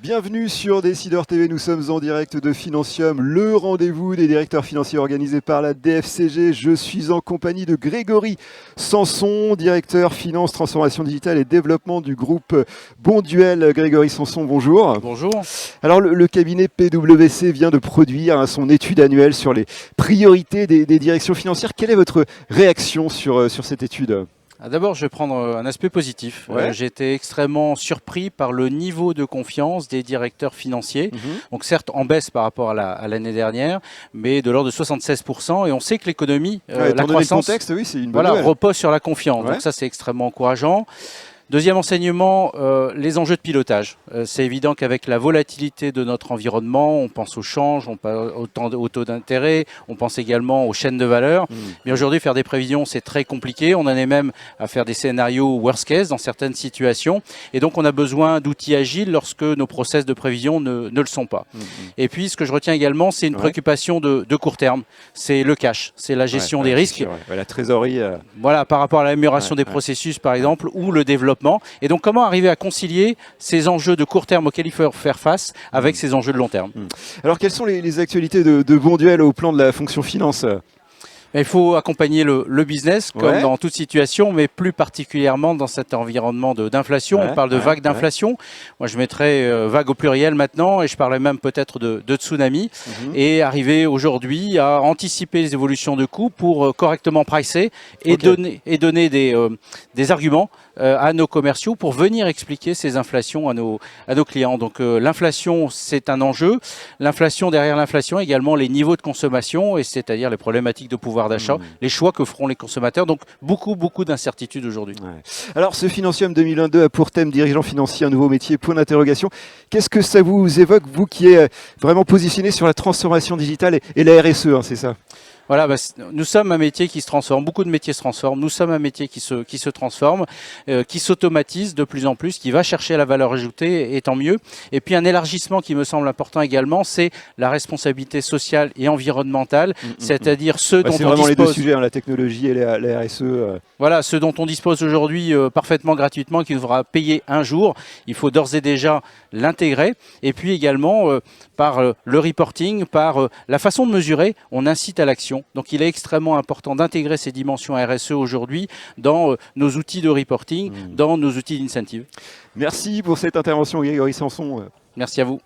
Bienvenue sur Décideur TV, nous sommes en direct de Financium, le rendez-vous des directeurs financiers organisé par la DFCG. Je suis en compagnie de Grégory Sanson, directeur finance, transformation digitale et développement du groupe Bonduel. Grégory Sanson, bonjour. Bonjour. Alors le cabinet PwC vient de produire son étude annuelle sur les priorités des directions financières. Quelle est votre réaction sur cette étude ? D'abord, je vais prendre un aspect positif. Ouais. J'ai été extrêmement surpris par le niveau de confiance des directeurs financiers. Donc certes, en baisse par rapport à l'année dernière, mais de l'ordre de 76%. Et on sait que l'économie, la croissance, le contexte, oui, c'est une bonne nouvelle. repose sur la confiance. Ouais. Donc ça, c'est extrêmement encourageant. Deuxième enseignement, les enjeux de pilotage. C'est évident qu'avec la volatilité de notre environnement, on pense au change, on pense au taux d'intérêt, on pense également aux chaînes de valeur. Mais aujourd'hui, faire des prévisions, c'est très compliqué. On en est même à faire des scénarios worst case dans certaines situations. Et donc, on a besoin d'outils agiles lorsque nos process de prévision ne le sont pas. Et puis, ce que je retiens également, c'est une préoccupation de court terme. C'est le cash, c'est la gestion des risques. La trésorerie. Voilà, par rapport à l'amélioration des processus, par exemple, ou le développement. Et donc, comment arriver à concilier ces enjeux de court terme auxquels il faut faire face avec ces enjeux de long terme. Alors, quelles sont les actualités de Bonduel au plan de la fonction finance ? Il faut accompagner le business, comme dans toute situation, mais plus particulièrement dans cet environnement d'inflation. On parle de vague d'inflation. Moi, je mettrais vague au pluriel maintenant, et je parlerais même peut-être de tsunami. Et arriver aujourd'hui à anticiper les évolutions de coûts pour correctement pricer et donner des arguments à nos commerciaux pour venir expliquer ces inflations à nos clients. Donc l'inflation, c'est un enjeu. L'inflation, derrière l'inflation, également les niveaux de consommation, et c'est-à-dire les problématiques de pouvoir d'achat, les choix que feront les consommateurs. Donc beaucoup d'incertitudes aujourd'hui. Alors ce Financium 2022 a pour thème dirigeant financier, un nouveau métier, point d'interrogation. Qu'est-ce que ça vous évoque, vous qui êtes vraiment positionné sur la transformation digitale et la RSE, c'est ça ? Voilà, nous sommes un métier qui se transforme, beaucoup de métiers se transforment, nous sommes un métier qui se transforme, qui s'automatise de plus en plus, qui va chercher la valeur ajoutée, et tant mieux. Et puis un élargissement qui me semble important également, c'est la responsabilité sociale et environnementale, c'est-à-dire ceux dont on dispose... C'est vraiment les deux sujets, la technologie et la RSE. Voilà, ceux dont on dispose aujourd'hui parfaitement gratuitement, qui devra payer un jour. Il faut d'ores et déjà l'intégrer. Et puis également, par le reporting, par la façon de mesurer, on incite à l'action. Donc il est extrêmement important d'intégrer ces dimensions RSE aujourd'hui dans nos outils de reporting, dans nos outils d'incentive. Merci pour cette intervention, Grégory Sanson. Merci à vous.